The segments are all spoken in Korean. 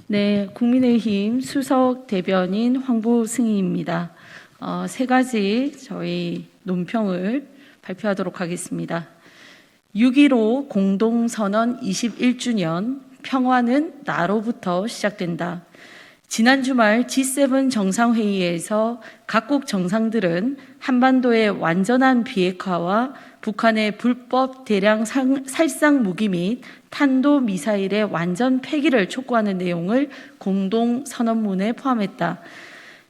네, 국민의힘 수석 대변인 황보승희입니다. 세 가지 저희 논평을 발표하도록 하겠습니다. 6.15 공동선언 21주년, 평화는 나로부터 시작된다. 지난 주말 G7 정상회의에서 각국 정상들은 한반도의 완전한 비핵화와 북한의 불법 대량 살상 무기 및 탄도미사일의 완전 폐기를 촉구하는 내용을 공동선언문에 포함했다.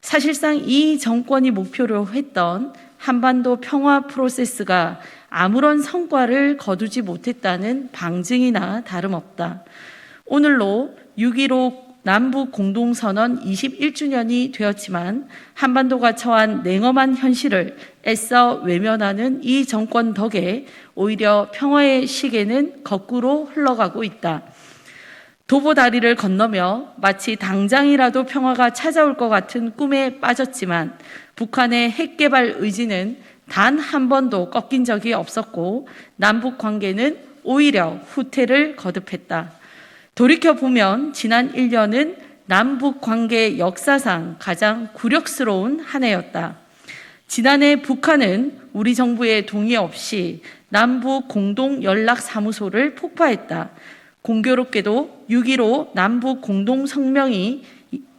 사실상 이 정권이 목표로 했던 한반도 평화 프로세스가 아무런 성과를 거두지 못했다는 방증이나 다름없다. 오늘로 6.15 남북 공동선언 21주년이 되었지만 한반도가 처한 냉엄한 현실을 애써 외면하는 이 정권 덕에 오히려 평화의 시계는 거꾸로 흘러가고 있다. 도보다리를 건너며 마치 당장이라도 평화가 찾아올 것 같은 꿈에 빠졌지만 북한의 핵개발 의지는 단 한 번도 꺾인 적이 없었고 남북 관계는 오히려 후퇴를 거듭했다. 돌이켜보면 지난 1년은 남북 관계 역사상 가장 굴욕스러운 한 해였다. 지난해 북한은 우리 정부의 동의 없이 남북 공동연락사무소를 폭파했다. 공교롭게도 6.15 남북 공동성명이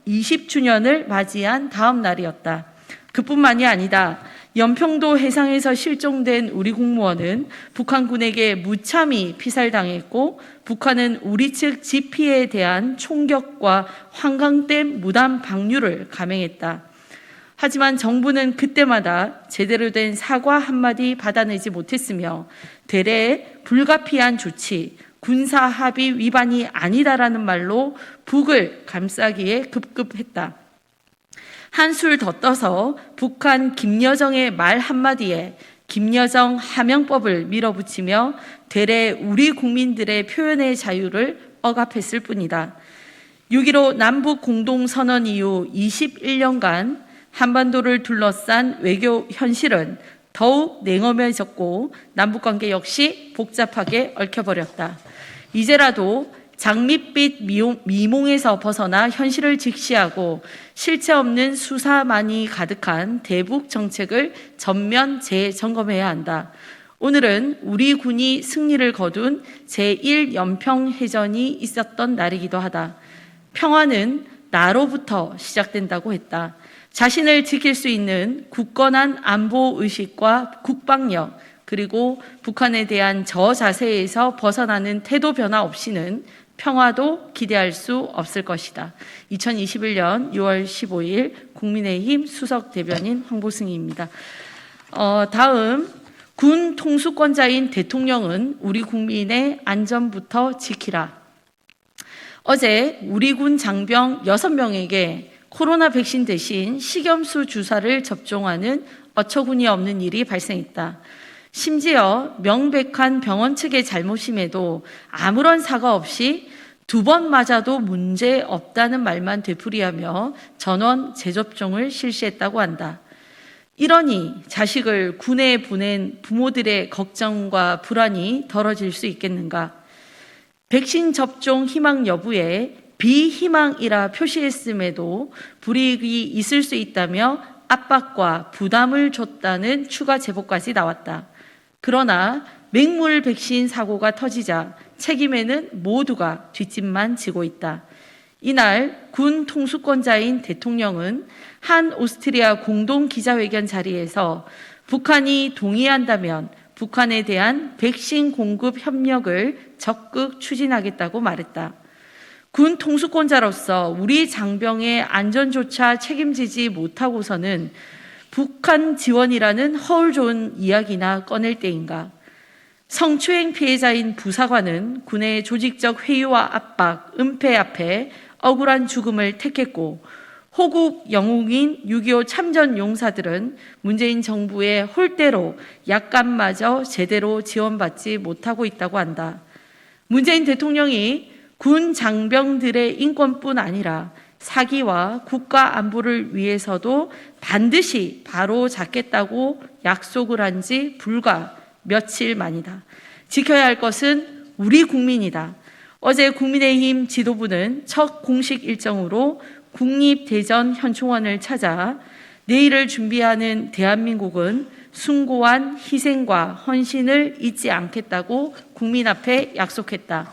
20주년을 맞이한 다음 날이었다. 그뿐만이 아니다. 연평도 해상에서 실종된 우리 공무원은 북한군에게 무참히 피살당했고 북한은 우리 측 지피에 대한 총격과 환강댐 무단 방류를 감행했다. 하지만 정부는 그때마다 제대로 된 사과 한마디 받아내지 못했으며 되레 불가피한 조치, 군사 합의 위반이 아니다라는 말로 북을 감싸기에 급급했다. 한술 더 떠서 북한 김여정의 말 한마디에 김여정 하명법을 밀어붙이며 되레 우리 국민들의 표현의 자유를 억압했을 뿐이다. 6.15 남북 공동선언 이후 21년간 한반도를 둘러싼 외교 현실은 더욱 냉엄해졌고 남북관계 역시 복잡하게 얽혀버렸다. 이제라도 장밋빛 미몽에서 벗어나 현실을 직시하고 실체 없는 수사만이 가득한 대북 정책을 전면 재점검해야 한다. 오늘은 우리 군이 승리를 거둔 제1연평해전이 있었던 날이기도 하다. 평화는 나로부터 시작된다고 했다. 자신을 지킬 수 있는 굳건한 안보의식과 국방력, 그리고 북한에 대한 저자세에서 벗어나는 태도 변화 없이는 평화도 기대할 수 없을 것이다. 2021년 6월 15일 국민의힘 수석 대변인 황보승희입니다. 다음, 군 통수권자인 대통령은 우리 국민의 안전부터 지키라. 어제 우리 군 장병 6명에게 코로나 백신 대신 식염수 주사를 접종하는 어처구니 없는 일이 발생했다. 심지어 명백한 병원 측의 잘못임에도 아무런 사과 없이 2번 맞아도 문제 없다는 말만 되풀이하며 전원 재접종을 실시했다고 한다. 이러니 자식을 군에 보낸 부모들의 걱정과 불안이 덜어질 수 있겠는가? 백신 접종 희망 여부에 비희망이라 표시했음에도 불이익이 있을 수 있다며 압박과 부담을 줬다는 추가 제보까지 나왔다. 그러나 맹물 백신 사고가 터지자 책임에는 모두가 뒷짐만 지고 있다. 이날 군 통수권자인 대통령은 한 오스트리아 공동 기자회견 자리에서 북한이 동의한다면 북한에 대한 백신 공급 협력을 적극 추진하겠다고 말했다. 군 통수권자로서 우리 장병의 안전조차 책임지지 못하고서는 북한 지원이라는 허울 좋은 이야기나 꺼낼 때인가? 성추행 피해자인 부사관은 군의 조직적 회유와 압박, 은폐 앞에 억울한 죽음을 택했고 호국 영웅인 6.25 참전 용사들은 문재인 정부의 홀대로 약간마저 제대로 지원받지 못하고 있다고 한다. 문재인 대통령이 군 장병들의 인권뿐 아니라 사기와 국가 안보를 위해서도 반드시 바로 잡겠다고 약속을 한 지 불과 며칠 만이다. 지켜야 할 것은 우리 국민이다. 어제 국민의힘 지도부는 첫 공식 일정으로 국립대전 현충원을 찾아 내일을 준비하는 대한민국은 숭고한 희생과 헌신을 잊지 않겠다고 국민 앞에 약속했다.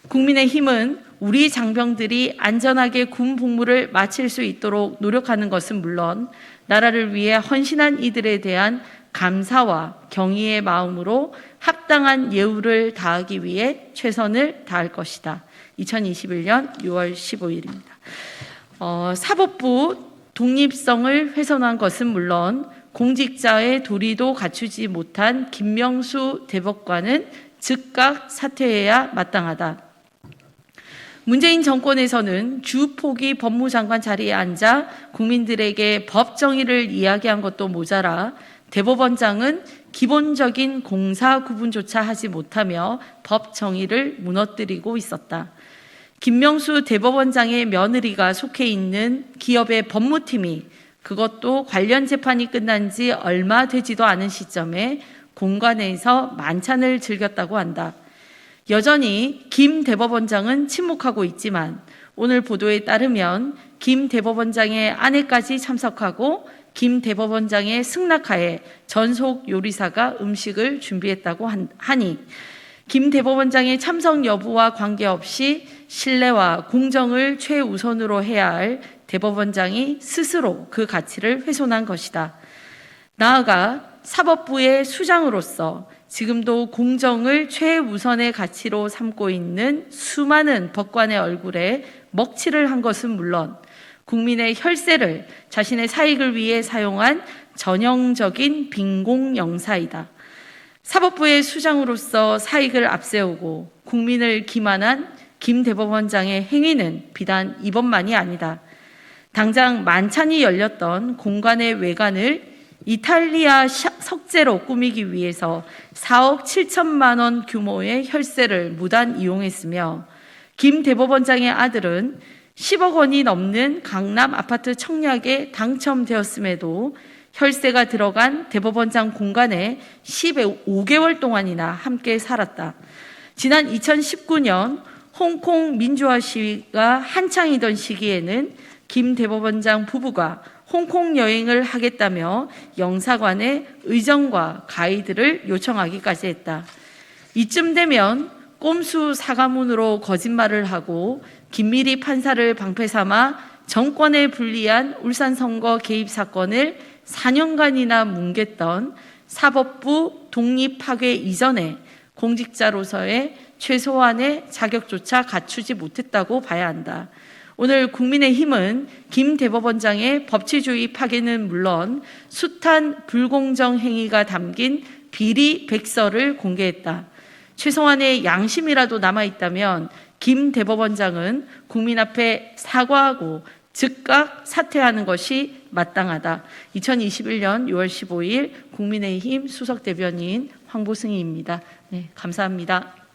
국민의힘은 우리 장병들이 안전하게 군 복무를 마칠 수 있도록 노력하는 것은 물론 나라를 위해 헌신한 이들에 대한 감사와 경의의 마음으로 합당한 예우를 다하기 위해 최선을 다할 것이다. 2021년 6월 15일입니다. 사법부 독립성을 훼손한 것은 물론 공직자의 도리도 갖추지 못한 김명수 대법관은 즉각 사퇴해야 마땅하다. 문재인 정권에서는 주포기 법무장관 자리에 앉아 국민들에게 법 정의를 이야기한 것도 모자라 대법원장은 기본적인 공사 구분조차 하지 못하며 법 정의를 무너뜨리고 있었다. 김명수 대법원장의 며느리가 속해 있는 기업의 법무팀이 그것도 관련 재판이 끝난 지 얼마 되지도 않은 시점에 공관에서 만찬을 즐겼다고 한다. 여전히 김 대법원장은 침묵하고 있지만 오늘 보도에 따르면 김 대법원장의 아내까지 참석하고 김 대법원장의 승낙하에 전속 요리사가 음식을 준비했다고 하니 김 대법원장의 참석 여부와 관계없이 신뢰와 공정을 최우선으로 해야 할 대법원장이 스스로 그 가치를 훼손한 것이다. 나아가 사법부의 수장으로서 지금도 공정을 최우선의 가치로 삼고 있는 수많은 법관의 얼굴에 먹칠을 한 것은 물론 국민의 혈세를 자신의 사익을 위해 사용한 전형적인 빈공영사이다. 사법부의 수장으로서 사익을 앞세우고 국민을 기만한 김 대법원장의 행위는 비단 이번만이 아니다. 당장 만찬이 열렸던 공관의 외관을 이탈리아 석재로 꾸미기 위해서 4억 7천만 원 규모의 혈세를 무단 이용했으며 김 대법원장의 아들은 10억 원이 넘는 강남 아파트 청약에 당첨되었음에도 혈세가 들어간 대법원장 공간에 15개월 동안이나 함께 살았다. 지난 2019년 홍콩 민주화 시위가 한창이던 시기에는 김 대법원장 부부가 홍콩 여행을 하겠다며 영사관에 의정과 가이드를 요청하기까지 했다. 이쯤 되면 꼼수 사과문으로 거짓말을 하고 김미리 판사를 방패 삼아 정권에 불리한 울산 선거 개입 사건을 4년간이나 뭉갰던 사법부 독립 파괴 이전에 공직자로서의 최소한의 자격조차 갖추지 못했다고 봐야 한다. 오늘 국민의힘은 김 대법원장의 법치주의 파괴는 물론 숱한 불공정 행위가 담긴 비리 백서를 공개했다. 최소한의 양심이라도 남아있다면 김 대법원장은 국민 앞에 사과하고 즉각 사퇴하는 것이 마땅하다. 2021년 6월 15일 국민의힘 수석대변인 황보승희입니다. 네, 감사합니다.